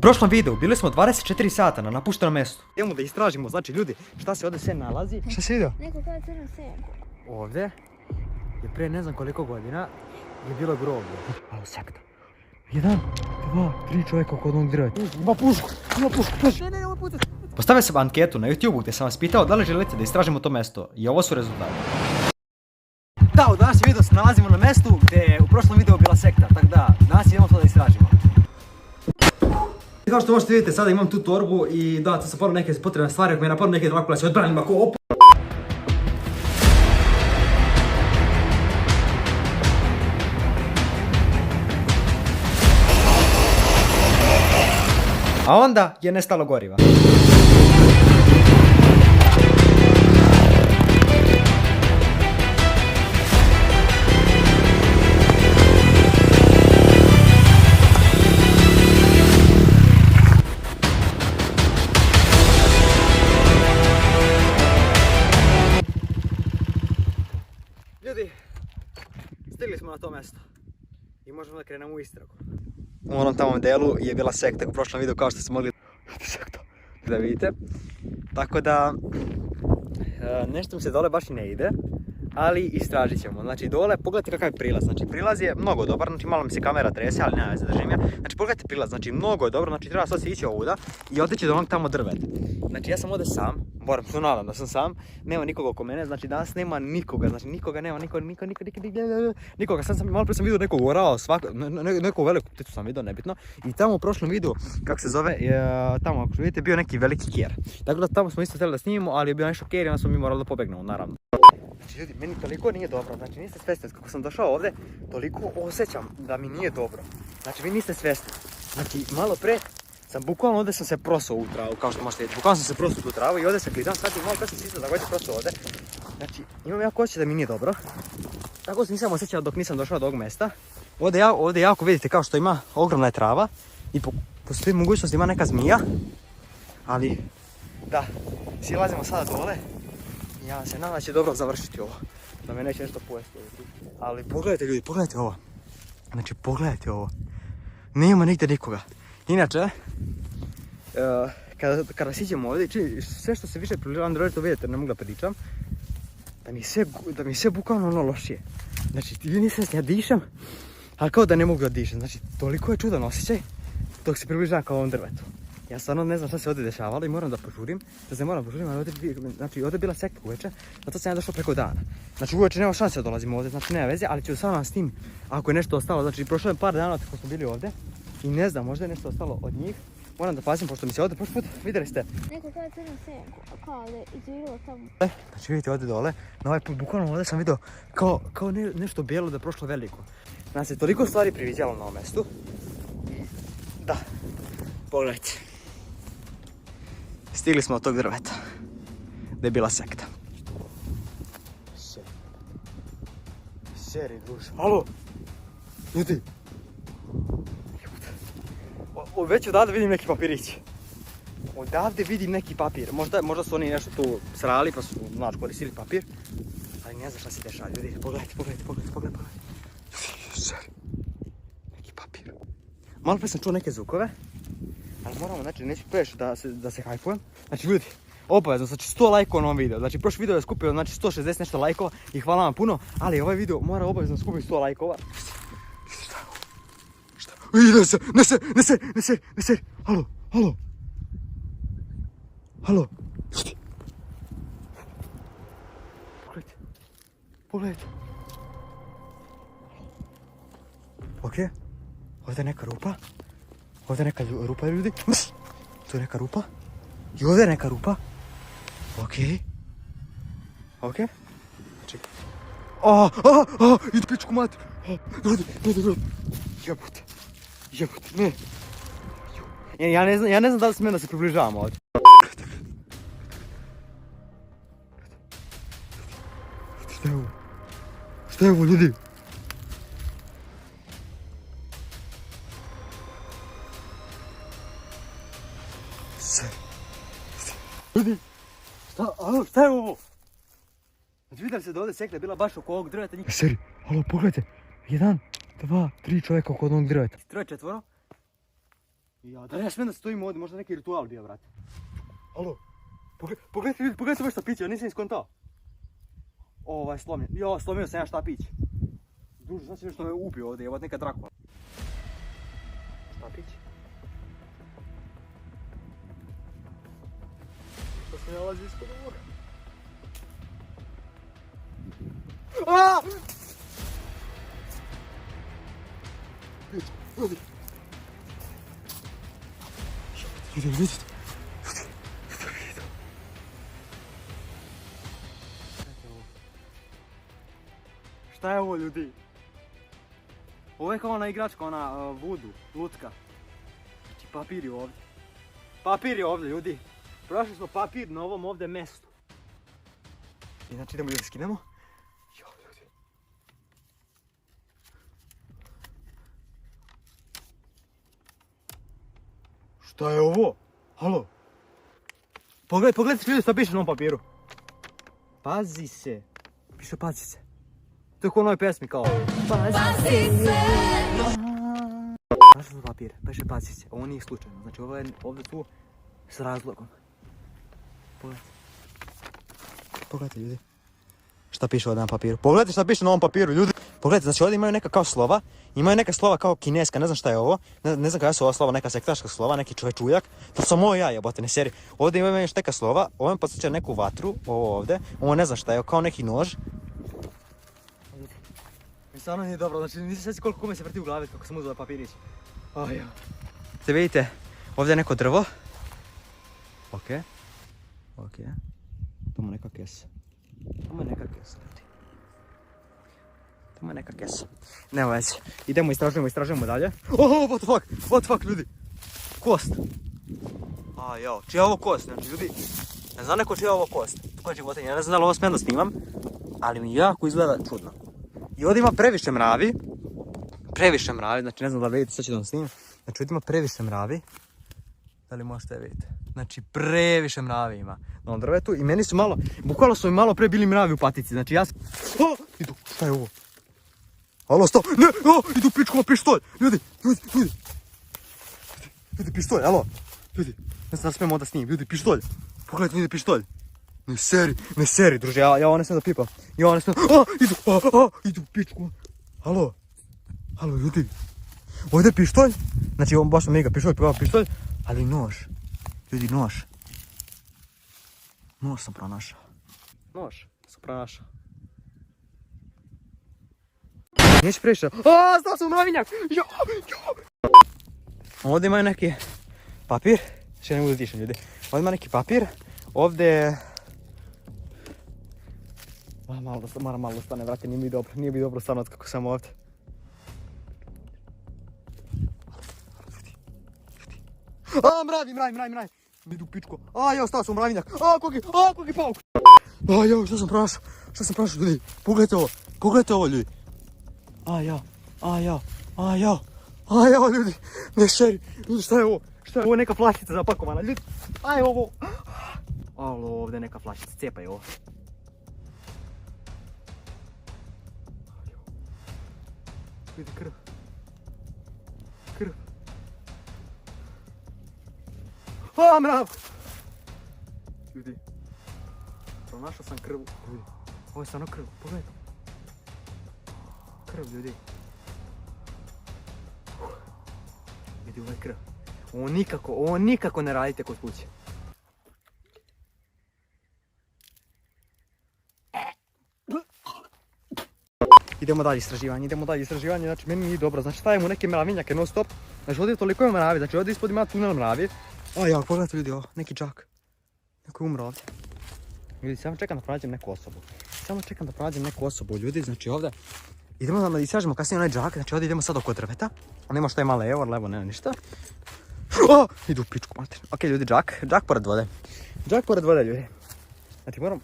prošlom videu bili smo 24 sata na napuštenom mjestu. Idemo da istražimo, znači ljudi, šta se ovdje sve nalazi. Šta si vidio? Neko kao crno senku. Ovdje je prije ne znam koliko godina je bilo groblje. Evo sekta. 1, 2, 3 čovjeka oko onog drveta. Ima pušku, paži. Ne, ovo puta. Postavio sam anketu na YouTube gdje sam vas pitao da li želite da istražimo to mjesto i ovo su rezultati. Da, u današnjem videu se nalazimo na mjestu gdje je u prošlom videu bila sekta, tako da danas idemo to da istražimo. Kao što možete vidjeti, sada imam tu torbu i da, tu sam porao neke potrebne stvari, ako mi je naporao neke ovako se odbranim ako opa. A onda je nestalo goriva. Ljudi, stigli smo na to mjesto i možemo da krenemo u istragu. U onom tamo delu je bila sekta u prošlom videu, kao što ste mogli da vidite. Tako da, nešto mi se dole baš i ne ide, ali istražit ćemo. Znači dole, pogledajte kakav je prilaz. Znači prilaz je mnogo dobar, znači malo mi se kamera trese, ali nema veze, držim je. Znači pogledajte prilaz, znači mnogo je dobro, znači treba sad se ići ovuda i otići do onog tamo drveta. Znači ja sam ovdje sam, moram se nadam da sam sam, nema nikoga oko mene, znači danas nema nikoga, znači nikoga nema, nikoga, sad sam, malo prije sam vidio nekog orao, neku veliku pticu sam vidio, nebitno. I tamo u prošlom videu, kako se zove, tamo ako vidite bio neki veliki kjer. Tako da tamo smo isto htjeli da snimimo, ali je bio nešto kjer i onda smo mi morali da pobegnemo, naravno. Znači ljudi, meni toliko nije dobro, znači niste svjesni, kako sam došao ovdje, toliko osjećam da mi nije dobro. Znači vi niste svjesni, znači malo pre sam bukvalno ovdje sam se prosao u travu, kao što možete vidjeti, bukvalno sam se prosao u tu travu i ovdje sam klizam, sad malo pre sam se isto također prosao ovdje. Znači imam jako osjećaj da mi nije dobro, tako se nisam osjećao dok nisam došao do ovog mjesta. Ovdje jako vidite kao što ima ogromna je trava i postoji mogućnost ima neka zmija, ali da, silazimo sada dole. Ja se nadam da će dobro završiti ovo, da me neće nešto pojesti. Ali pogledajte ljudi, pogledajte ovo. Znači pogledajte ovo. Nema nigdje nikoga. Inače, kada siđemo ovdje, sve što se više približavam drvetu vidite, ne mogu da pričam, da mi sve bukvalno ono lošije. Znači vi niste ja dišem, ali kao da ne mogu da dišem. Znači toliko je čudan osjećaj dok se približavam kao ovom drvetu. Ja stvarno ne znam šta se ovdje dešavalo i moram da požurim, ali ovdje je bila sekta uveče, zato sam ja došao preko dana. Znači uveče nema šanse da dolazimo ovdje, znači nema veze, ali ću sam vam s tim, ako je nešto ostalo, znači prošlo je par dana kako smo bili ovdje i ne znam, možda je nešto ostalo od njih. Moram da pazim, pošto mi se ovdje prošli put, vidjeli ste. Neko kao crno senku, kao da je izvirilo tamo. Znači vidite ovdje dole, na ovaj put bukvalno ovdje sam vidio kao nešto bijelo da je prošlo veliko. Nam se toliko stvari priviđalo na ovom mjestu. Da, pogledajte. Stigli smo od tog drveta, gdje je bila sekta. Seri, druže. Halo! Ljudi! Već odavde vidim neki papirić. Odavde vidim neki papir. Možda su oni nešto tu srali pa su, znači, koristili papir. Ali ne znam šta se dešava, ljudi. Pogledajte. Seri. Neki papir. Malo pre sam čuo neke zvukove. Ali moramo, znači, neću previše da se hajpujem. Znači, ljudi, obavezno, znači 100 lajkova na ovom videu. Znači, prošli video je skupio, znači, 160 nešto lajkova i hvala vam puno. Ali ovaj video mora obavezno skupiti 100 lajkova. Šta? Ne se. Halo. Pogledajte. Okej. Ovdje je neka rupa. Ovdje je neka rupa, ljudi. Tu je neka rupa. I ovdje je neka rupa. Okej. Čekaj. Idu pičku mater. Ljudi. Jebote, ne. Ja ne znam da li smijem da se približavamo ovdje. Šta je ovo, ljudi? Ljudi, šta je ovo? Znači vidjeli se da ovdje sekta je bila baš oko ovog drveta. Seri, halo, pogledajte. 1, 2, 3 čovjeka oko ovog drveta. 3, 4. Ja, da ne smijem da stojim ovdje, možda neki ritual bio, brate. Alo, pogledajte ljudi, pogledajte ovaj štapić, ja nisam iskontao. Slomio, jo, slomio sam ja štapić. Duže, znači nešto me ubio ovdje, evo neka Drakula. Štapić. Što se nalazi ispod ovoga? Aaaa! Ljudi! Vidite! Šta je ovo, ljudi? Ovo je kao ona igračka, ona vudu, lutka. Znači papir je ovdje. Papir je ovdje, ljudi. Prošli smo papir na ovom ovdje mjestu. I znači idemo ljudi skinemo. Jo, ljudi. Šta je ovo? Halo? Pogledajte ljudi što piše na ovom papiru. Pazi se. Piše pazi se. To je kao u onoj pesmi kao. Pazi se! Našli smo papir, piše pazi se. Ovo nije slučajno. Znači ovo je ovdje tu s razlogom. Pogledajte. Pogledajte ljudi. Šta piše ovdje na papiru? Pogledajte šta piše na ovom papiru, ljudi. Pogledajte, znači ovdje imaju neka kao slova. Imaju neka slova kao kineska, ne znam šta je ovo. Ne znam kada su ova slova, neka sektaška slova, neki čovečuljak. To sam ovo ja, jebote, ne seri. Ovdje imaju još neka slova, ovo mi podsjeća neku vatru, ovo ovdje. Ovo ne znam šta je, kao neki nož. Mi stvarno nije dobro, znači nisam sveći koliko kome se vrti u glavi kako sam uzela papirić. Ajoj. Te vidite, ovdje je neko drvo. Okej. Tamo neka kesa. Tamo je neka kesa. Nema veze. Idemo, istražujemo dalje. What the fuck, ljudi. Kost. Čija je ovo kost? Znači, ljudi, ne znam neko čija je ovo kost. Koja životinja, ja ne znam da li ovo smijem da snimam, ali mi jako izgleda čudno. I ovdje ima previše mravi, znači ne znam da li vidite, sad ću da vam snimam. Znači ovdje ima previše mravi. Da li možete vidjeti? Znači previše mravi ima na ovom drvetu i meni su malo, bukvalno su mi malo pre bili mravi u patici, znači ja sam... Idu, šta je ovo? Alo, stop, ne, idu pičkova pištolj, ljudi, pištolj, alo, ljudi, ne znam da smijem onda snimim, ljudi, pištolj, pogledajte ljudi, pištolj, ne seri, druže, ja ovo ne smijem da pipam, idu pičkova, alo, ljudi, ovdje je pištolj, znači on baš mi ga pištolj, ali nož, ljudi, nož sam pronašao. Neće previše. Stao sam u mravinjak! Ovdje imaju neki papir. Še ne mogu da dišem, ljudi. Ovdje ima neki papir. Ovdje... Moram malo da stane, vrati, nije mi dobro stano kako sam ovdje. Mravi! Idu pičko. Stao sam u mravinjak. Kogi pauk. Šta sam prošao, ljudi. Pogledajte ovo, ljudi. Ljudi. Ne šeri. Ljudi, šta je ovo? Ovo je neka flašica zapakovana, ljudi. Ovo. Alo, ovdje je neka flašica, cijepaj ovo. Vidi krv. Mrav! Ljudi. Pronašao sam krv. Ljudi. Ovo je stvarno krv, pogledaj. Krv, ljudi. Vidi, ovo je krv. Ovo nikako ne radite kod kuće. Idemo dalje istraživanje, znači meni nije dobro, znači stavimo neke mravinjake non stop. Znači ovdje toliko ima mravi, znači ovdje ispod ima tunel mravi. Pogledajte ljudi ovo, neki džak. Neko je umro ovdje. Ljudi, samo čekam da pronađem neku osobu. Ljudi, znači ovdje idemo da istražimo kasnije onaj džak, znači ovdje idemo sad oko drveta. A nema što ima levo, nema ništa. Idu u pičku mater. Ok, ljudi, džak pored vode. Ljudi. Znači moram...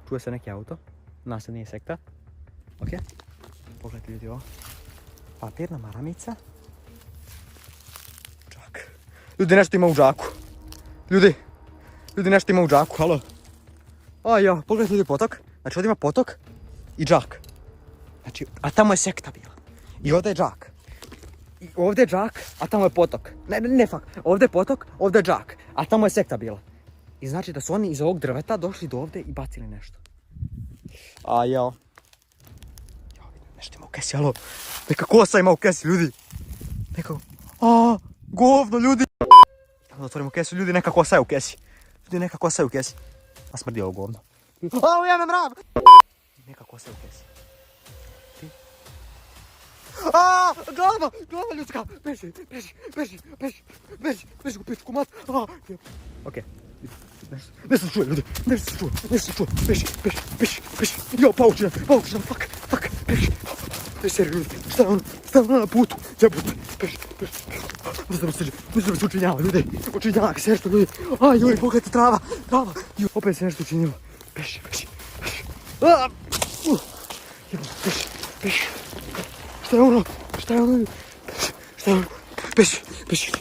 Čuje se neki auto, nas se nije sekta. Ok, pogledajte ljudi ovo. Papirna maramica. Džak. Ljudi, nešto ima u džaku. Ljudi, nešto ima u džaku, halo. Pogledajte ljudi potok. Znači ovdje ima potok i džak. Znači, a tamo je sekta bila. I ovdje je džak. I ovdje je džak, a tamo je potok. Ne, fak. Ovdje je potok, ovdje je džak. A tamo je sekta bila. I znači da su oni iz ovog drveta došli do ovdje i bacili nešto. A jao. Jao, vidim nešto ima u kesi, alo. Neka kosa ima u kesi, ljudi. Neka... govno, ljudi. Da otvorimo kesu, ljudi, neka kosa je u kesi. Ljudi, neka kosa je u kesi. A smrdi ovo govno. Ujeme mrav! Neka kosa je u kesi. Glava ljudska! Beži u pičku mat! Okej. Nešto se čuje, ljudi, nešto se čuje, beži, jo, paučina, fuck, beži, seri, ljudi, šta je ono na putu, jebute, beži, mislim da se učinjava, ljudi, učinjava se nešto, ljudi, joj, pogledajte, trava, joj, opet se nešto učinilo, beži, beži, šta je ono, beži,